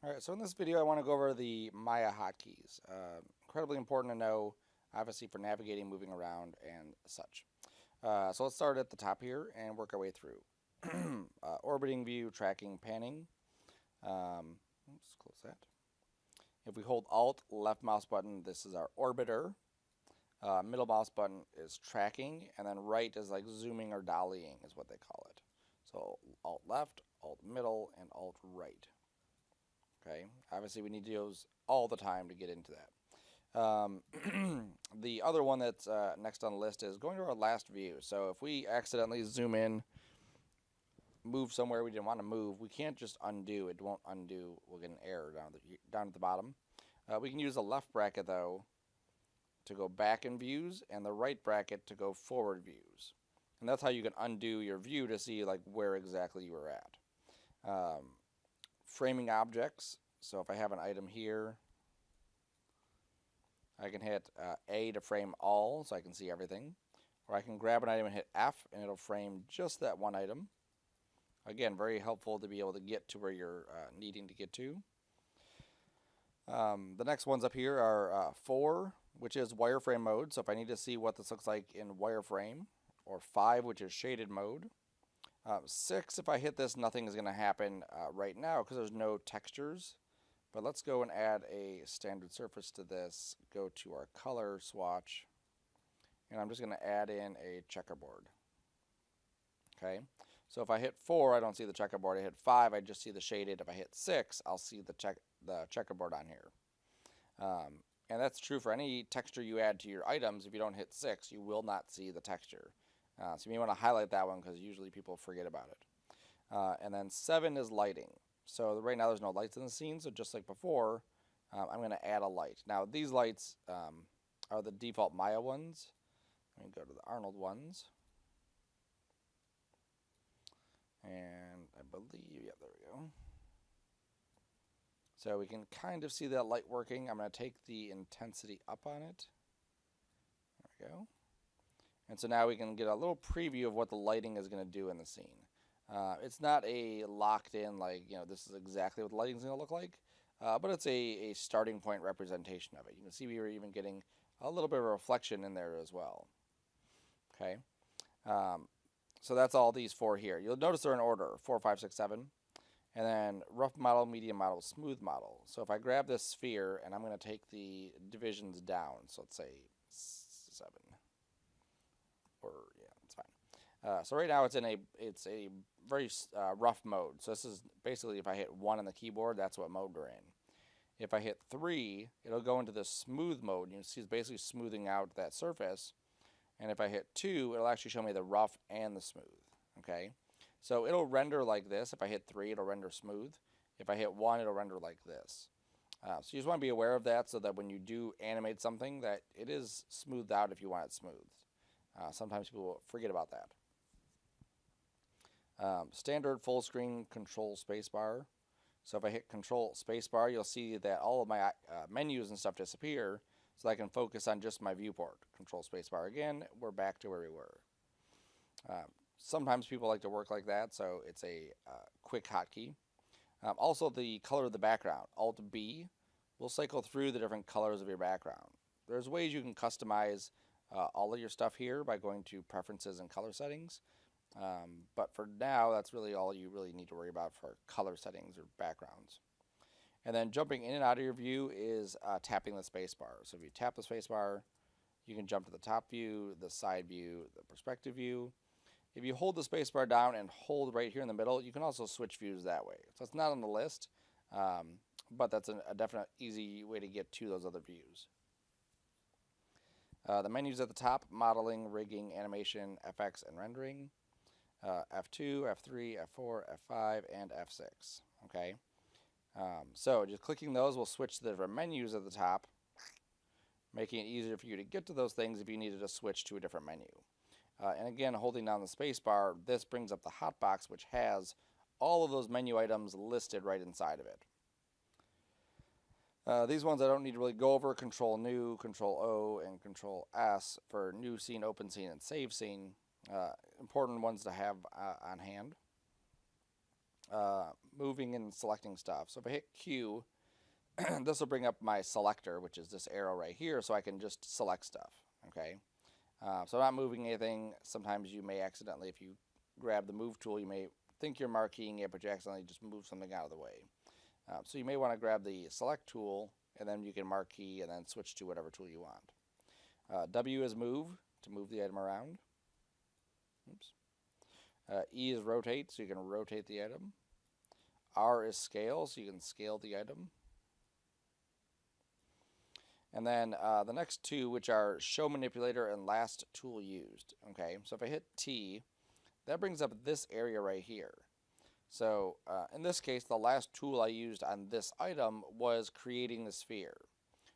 Alright, so in this video I want to go over the Maya hotkeys. Incredibly important to know, obviously, for navigating, moving around, and such. So let's start at the top here and work our way through. Orbiting, view, tracking, panning. Let's close that. If we hold Alt, left mouse button, this is our orbiter. Middle mouse button is tracking, and then right is like zooming or dollying is what they call it. So Alt left, Alt middle, and Alt right. Okay, obviously we need to use all the time to get into that. The other one that's next on the list is going to our last view. So if we accidentally zoom in, move somewhere we didn't want to move, we can't just undo. It won't undo. We'll get an error down at the bottom. We can use the left bracket though to go back in views, and the right bracket to go forward views. And that's how you can undo your view to see like where exactly you were at. Framing objects. So if I have an item here, I can hit A to frame all so I can see everything. Or I can grab an item and hit F and it'll frame just that one item. Again, very helpful to be able to get to where you're needing to get to. The next ones up here are 4, which is wireframe mode. So if I need to see what this looks like in wireframe, or 5, which is shaded mode. 6, if I hit this, nothing is going to happen right now because there's no textures. But let's go and add a standard surface to this. Go to our color swatch, and I'm just going to add in a checkerboard. Okay, so if I hit 4, I don't see the checkerboard. I hit 5, I just see the shaded. If I hit 6, I'll see the checkerboard on here. And that's true for any texture you add to your items. If you don't hit 6, you will not see the texture. So you may want to highlight that one because usually people forget about it. And then 7 is lighting. So right now there's no lights in the scene, so just like before, I'm going to add a light. Now these lights are the default Maya ones. Let me go to the Arnold ones. And I believe, yeah, there we go. So we can kind of see that light working. I'm going to take the intensity up on it. There we go. And so now we can get a little preview of what the lighting is going to do in the scene. It's not a locked in, like, this is exactly what the lighting is going to look like, but it's a starting point representation of it. You can see we were even getting a little bit of a reflection in there as well. Okay. So that's all these 4 here. You'll notice they're in order, 4, 5, 6, 7. And then rough model, medium model, smooth model. So if I grab this sphere and I'm going to take the divisions down, so let's say 7. Or yeah, it's fine. So right now it's a very rough mode. So this is basically if I hit 1 on the keyboard, that's what mode we're in. If I hit 3, it'll go into the smooth mode. You can see it's basically smoothing out that surface. And if I hit 2, it'll actually show me the rough and the smooth. Okay, so it'll render like this. If I hit 3, it'll render smooth. If I hit 1, it'll render like this. So you just want to be aware of that so that when you do animate something, that it is smoothed out if you want it smooth. Sometimes people forget about that. Standard full screen control spacebar. So if I hit control spacebar, you'll see that all of my menus and stuff disappear, so I can focus on just my viewport. Control spacebar again, we're back to where we were. Sometimes people like to work like that, so it's a quick hotkey. Also, the color of the background, Alt B, will cycle through the different colors of your background. There's ways you can customize all of your stuff here by going to preferences and color settings. But for now, that's really all you really need to worry about for color settings or backgrounds. And then jumping in and out of your view is tapping the spacebar. So if you tap the spacebar, you can jump to the top view, the side view, the perspective view. If you hold the spacebar down and hold right here in the middle, you can also switch views that way. So it's not on the list, but that's a definite easy way to get to those other views. The menus at the top, modeling, rigging, animation, FX, and rendering. F2, F3, F4, F5, and F6. Okay, so just clicking those will switch to the different menus at the top, making it easier for you to get to those things if you needed to switch to a different menu. And again, holding down the space bar, this brings up the hotbox, which has all of those menu items listed right inside of it. These ones I don't need to really go over. Control New, Control O, and Control S for new scene, open scene, and save scene. Important ones to have on hand. moving and selecting stuff. So if I hit Q, this will bring up my selector, which is this arrow right here, so I can just select stuff. Okay. So I'm not moving anything. Sometimes you may accidentally, if you grab the move tool, you may think you're marqueing it, but you accidentally just move something out of the way. So you may want to grab the select tool, and then you can marquee and then switch to whatever tool you want. W is move, to move the item around. Oops. E is rotate, so you can rotate the item. R is scale, so you can scale the item. And then the next two, which are show manipulator and last tool used. Okay, so if I hit T, that brings up this area right here. So in this case, the last tool I used on this item was creating the sphere.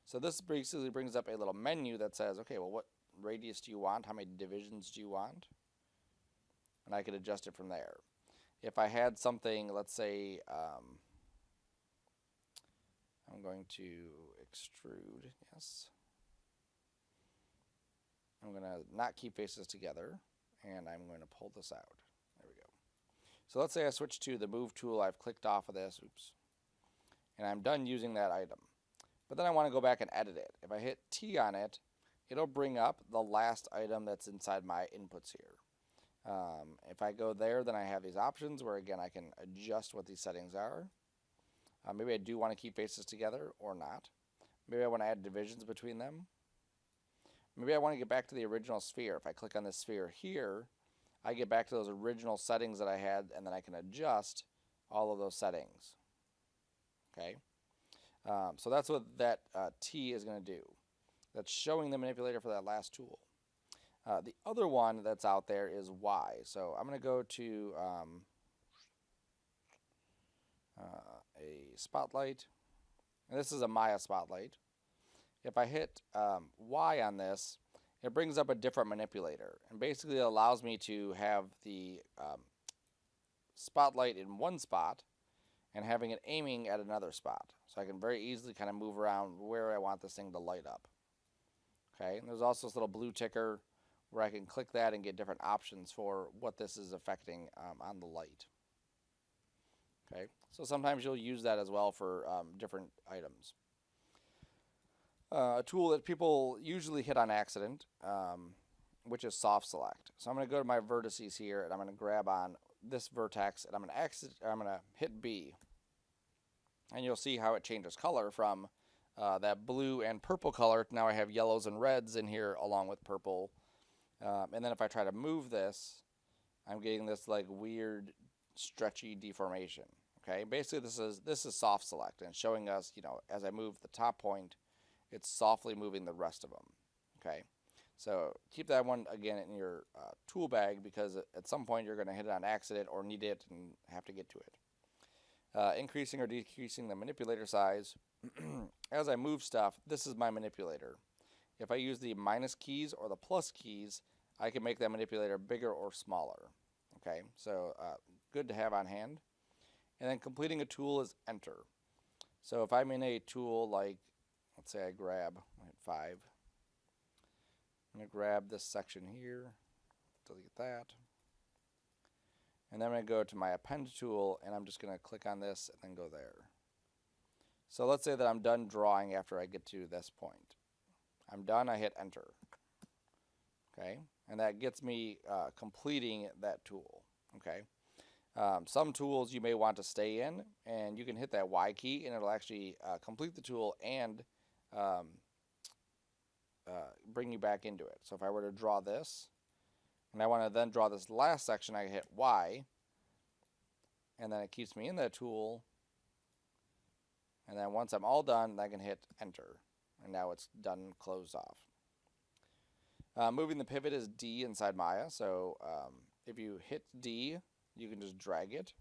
So this basically brings up a little menu that says, okay, well, what radius do you want? How many divisions do you want? And I could adjust it from there. If I had something, let's say, I'm going to extrude, yes. I'm going to not keep faces together, and I'm going to pull this out. There we go. So let's say I switch to the move tool. I've clicked off of this, oops, and I'm done using that item. But then I want to go back and edit it. If I hit T on it, it'll bring up the last item that's inside my inputs here. If I go there, then I have these options where, again, I can adjust what these settings are. Maybe I do want to keep faces together or not. Maybe I want to add divisions between them. Maybe I want to get back to the original sphere. If I click on this sphere here, I get back to those original settings that I had, and then I can adjust all of those settings. Okay, so that's what that T is going to do. That's showing the manipulator for that last tool. The other one that's out there is Y. So I'm going to go to a spotlight, and this is a Maya spotlight. If I hit Y on this, it brings up a different manipulator, and basically it allows me to have the spotlight in one spot and having it aiming at another spot. So I can very easily kind of move around where I want this thing to light up. Okay, and there's also this little blue ticker where I can click that and get different options for what this is affecting on the light. Okay, so sometimes you'll use that as well for different items. A tool that people usually hit on accident, which is soft select. So I'm going to go to my vertices here, and I'm going to grab on this vertex, and I'm going to hit B, and you'll see how it changes color from that blue and purple color. Now I have yellows and reds in here along with purple, and then if I try to move this, I'm getting this like weird stretchy deformation. Okay, basically this is soft select, and it's showing us, you know, as I move the top point, it's softly moving the rest of them. Okay, so keep that one again in your tool bag, because at some point you're going to hit it on accident or need it and have to get to it. Increasing or decreasing the manipulator size. As I move stuff, this is my manipulator. If I use the minus keys or the plus keys, I can make that manipulator bigger or smaller. Okay, so good to have on hand. And then completing a tool is enter. So if I'm in a tool like, let's say I grab, I hit 5. I'm going to grab this section here, delete that. And then I'm going to go to my append tool, and I'm just going to click on this and then go there. So let's say that I'm done drawing after I get to this point. I'm done, I hit enter. Okay, and that gets me completing that tool. Okay. Some tools you may want to stay in, and you can hit that Y key, and it'll actually complete the tool and bring you back into it. So if I were to draw this, and I want to then draw this last section, I hit Y, and then it keeps me in that tool, and then once I'm all done, I can hit enter, and now it's done, closed off. Moving the pivot is D inside Maya, so if you hit D, you can just drag it.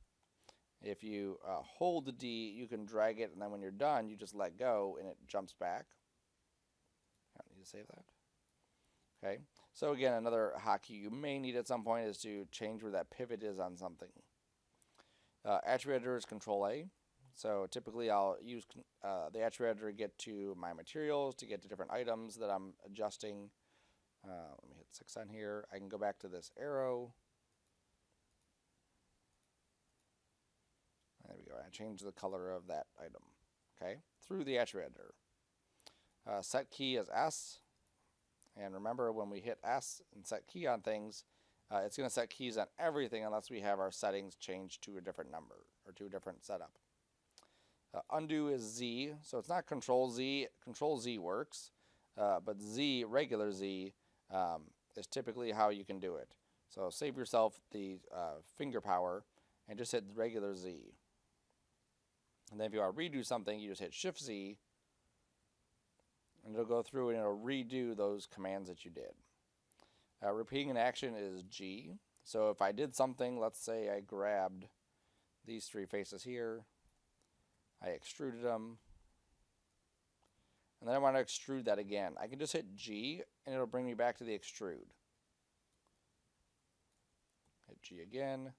If you hold D, you can drag it, and then when you're done, you just let go, and it jumps back. I don't need to save that. Okay, so again, another hotkey you may need at some point is to change where that pivot is on something. Attribute editor is Control A. So typically I'll use the attribute editor to get to my materials, to get to different items that I'm adjusting. Let me hit 6 on here. I can go back to this arrow. There we go. I change the color of that item. Okay, through the attribute editor. Set key is S. And remember, when we hit S and set key on things, it's going to set keys on everything unless we have our settings changed to a different number or to a different setup. Undo is Z, so it's not Control Z. Control Z works, but Z, regular Z, is typically how you can do it. So save yourself the finger power and just hit regular Z. And then if you want to redo something, you just hit Shift Z, and it'll go through and it'll redo those commands that you did. Repeating an action is G. So if I did something, let's say I grabbed these three faces here, I extruded them, and then I want to extrude that again. I can just hit G, and it'll bring me back to the extrude. Hit G again.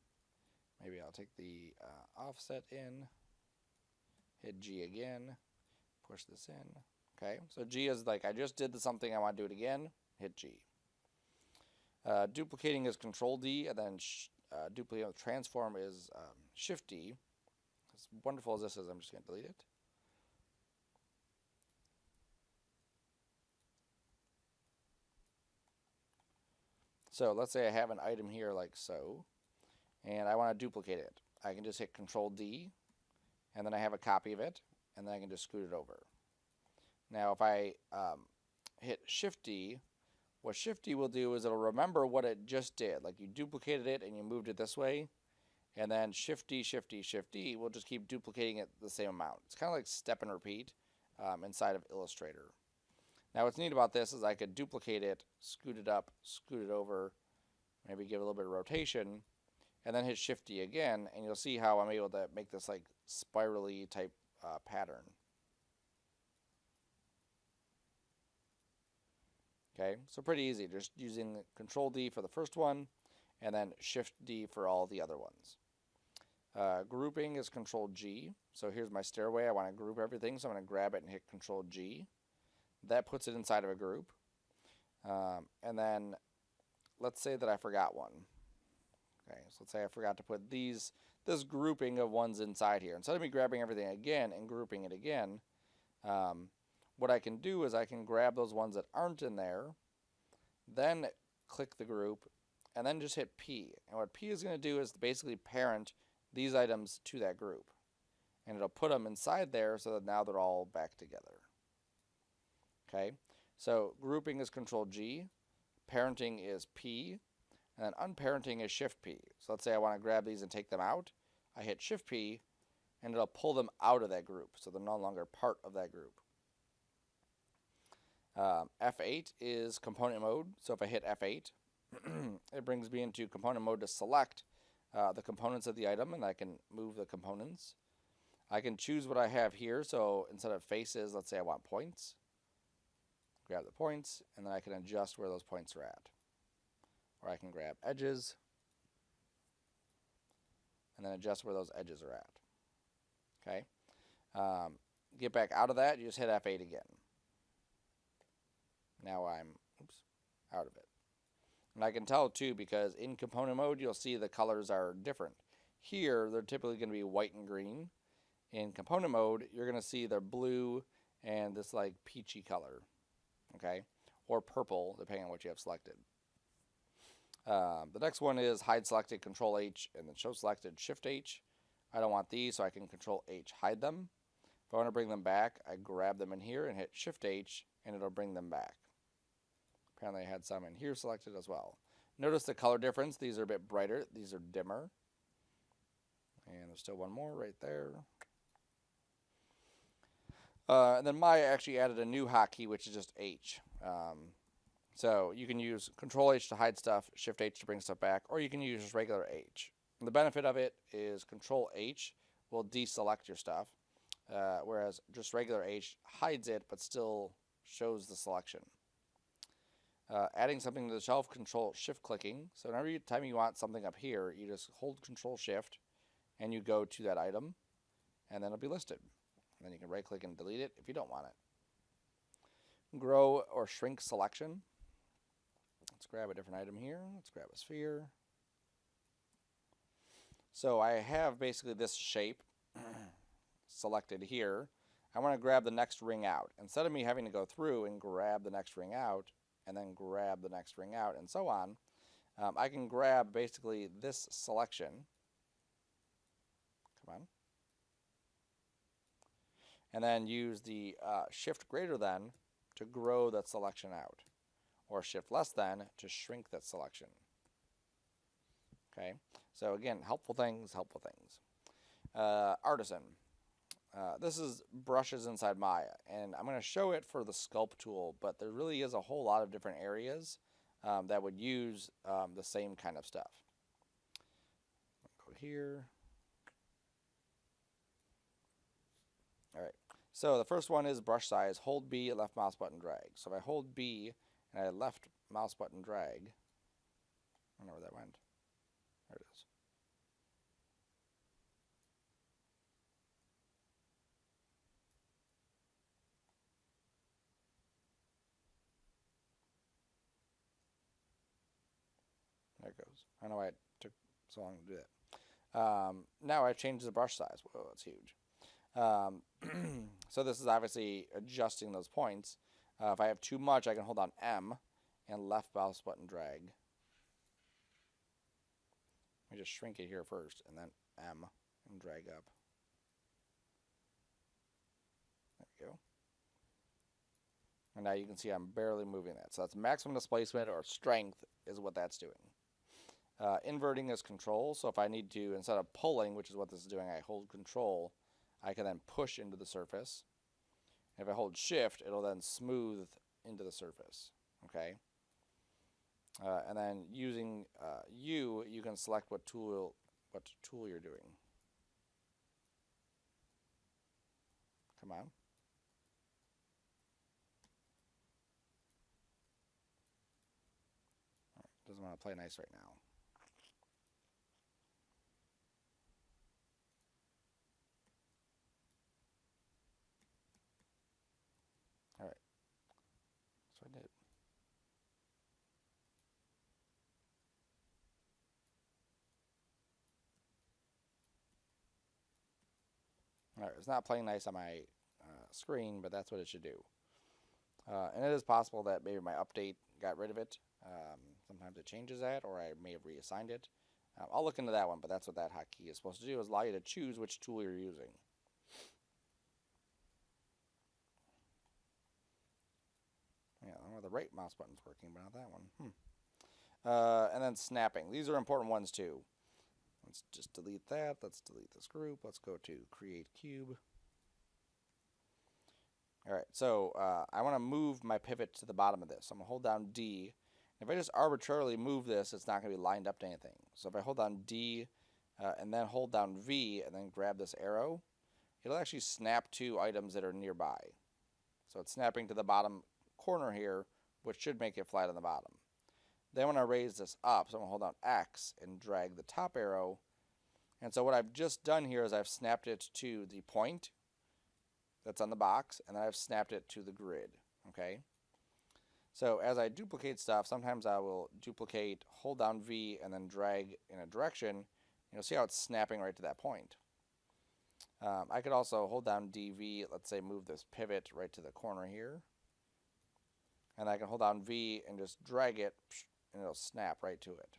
Maybe I'll take the offset in. Hit G again. Push this in. Okay, so G is like I just did something, I want to do it again. Hit G. Duplicating is Control D, and then duplicating transform is Shift D. As wonderful as this is, I'm just going to delete it. So let's say I have an item here like so, and I want to duplicate it. I can just hit Control D, and then I have a copy of it, and then I can just scoot it over. Now if I hit Shift D, what Shift D will do is it'll remember what it just did. Like you duplicated it and you moved it this way, and then Shift D, Shift D, Shift D will just keep duplicating it the same amount. It's kind of like step and repeat inside of Illustrator. Now what's neat about this is I could duplicate it, scoot it up, scoot it over, maybe give it a little bit of rotation, and then hit Shift D again, and you'll see how I'm able to make this like spirally type pattern. Okay, so pretty easy, just using Control D for the first one, and then Shift D for all the other ones. Grouping is Control G. So here's my stairway. I want to group everything, so I'm going to grab it and hit Control G. That puts it inside of a group. And then let's say that I forgot one. Okay, so let's say I forgot to put this grouping of ones inside here. Instead of me grabbing everything again and grouping it again, what I can do is I can grab those ones that aren't in there, then click the group, and then just hit P. And what P is going to do is basically parent these items to that group. And it'll put them inside there so that now they're all back together. Okay, so grouping is Control G, parenting is P, and then unparenting is Shift P. So let's say I want to grab these and take them out. I hit Shift P, and it'll pull them out of that group, so they're no longer part of that group. F8 is component mode, so if I hit F8, it brings me into component mode to select the components of the item, and I can move the components. I can choose what I have here, so instead of faces, let's say I want points. Grab the points, and then I can adjust where those points are at. Or I can grab edges, and then adjust where those edges are at. Okay. Get back out of that, you just hit F8 again. Now I'm out of it. And I can tell too, because in component mode you'll see the colors are different. Here they're typically going to be white and green. In component mode you're going to see they're blue and this like peachy color, okay, or purple depending on what you have selected. The next one is hide selected, Control H, and then show selected, Shift H. I don't want these, so I can Control H, hide them. If I want to bring them back, I grab them in here and hit Shift H, and it'll bring them back. Apparently I had some in here selected as well. Notice the color difference. These are a bit brighter. These are dimmer. And there's still one more right there. And then Maya actually added a new hotkey, which is just H. So you can use Control H to hide stuff, Shift H to bring stuff back, or you can use just regular H. And the benefit of it is Control H will deselect your stuff, whereas just regular H hides it but still shows the selection. Adding something to the shelf, Control Shift clicking. So every time you want something up here, you just hold Control Shift and you go to that item, and then it'll be listed. And then you can right click and delete it if you don't want it. Grow or shrink selection. Let's grab a different item here. Let's grab a sphere. So I have basically this shape, selected here, I want to grab the next ring out. Instead of me having to go through and grab the next ring out, and then grab the next ring out, and so on, I can grab basically this selection. Come on. And then use the shift greater than to grow that selection out, or shift less than to shrink that selection. Okay, so again, helpful things, helpful things. Artisan. This is brushes inside Maya, and I'm going to show it for the sculpt tool, but there really is a whole lot of different areas that would use the same kind of stuff. Go here. All right, so the first one is brush size. Hold B, left mouse button drag. So if I hold B and I left mouse button drag, I don't know where that went. There it is. There it goes. I don't know why it took so long to do that. Now I've changed the brush size. Whoa, that's huge. So this is obviously adjusting those points. If I have too much, I can hold down M and left mouse button drag. Let me just shrink it here first, and then M and drag up. There we go. And now you can see I'm barely moving that. So that's maximum displacement, or strength is what that's doing. Inverting is control. So if I need to, instead of pulling, which is what this is doing, I hold control, I can then push into the surface. If I hold shift, it'll then smooth into the surface. Okay. And then using U, you can select what tool you're doing. Come on. Doesn't want to play nice right now. All right. So I did. All right. It's not playing nice on my screen, but that's what it should do. And it is possible that maybe my update got rid of it. Sometimes it changes that, or I may have reassigned it. I'll look into that one, but that's what that hotkey is supposed to do, is allow you to choose which tool you're using. Yeah, I don't know, the right mouse button's working, but not that one. And then snapping. These are important ones too. Let's just delete that. Let's delete this group. Let's go to create cube. All right, so I want to move my pivot to the bottom of this. So I'm going to hold down D. If I just arbitrarily move this, it's not going to be lined up to anything. So if I hold down D and then hold down V and then grab this arrow, it'll actually snap to items that are nearby. So it's snapping to the bottom corner here, which should make it flat on the bottom. Then when I raise this up, so I'm going to hold down X and drag the top arrow. And so what I've just done here is I've snapped it to the point that's on the box, and then I've snapped it to the grid. Okay. So as I duplicate stuff, sometimes I will duplicate, hold down V, and then drag in a direction. You'll see how it's snapping right to that point. I could also hold down DV, let's say move this pivot right to the corner here. And I can hold down V and just drag it, and it'll snap right to it.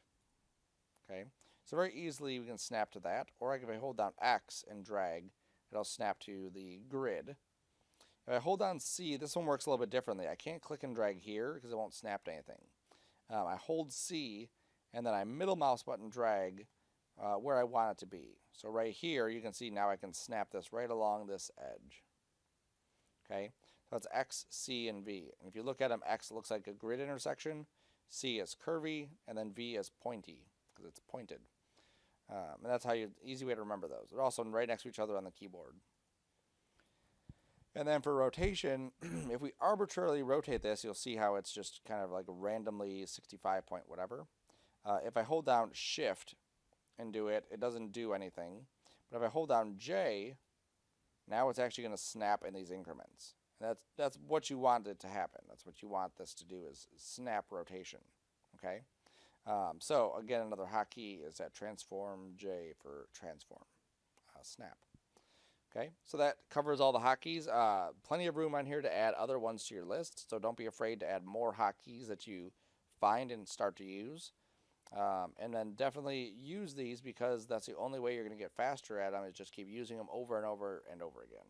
Okay, so very easily we can snap to that. Or if I hold down X and drag, it'll snap to the grid. If I hold down C, this one works a little bit differently. I can't click and drag here because it won't snap to anything. I hold C, and then I middle mouse button drag where I want it to be. So right here, you can see now I can snap this right along this edge. Okay, so that's X, C, and V. And if you look at them, X looks like a grid intersection, C is curvy, and then V is pointy because it's pointed. And that's how easy way to remember those. They're also right next to each other on the keyboard. And then for rotation, if we arbitrarily rotate this, you'll see how it's just kind of like randomly 65 point whatever. If I hold down Shift and do it, it doesn't do anything. But if I hold down J, now it's actually going to snap in these increments. And that's what you want it to happen. That's what you want this to do, is snap rotation. Okay. So again, another hotkey is that transform J for transform, snap. Okay, so that covers all the hotkeys. Plenty of room on here to add other ones to your list, so don't be afraid to add more hotkeys that you find and start to use. And then definitely use these because that's the only way you're going to get faster at them is just keep using them over and over and over again.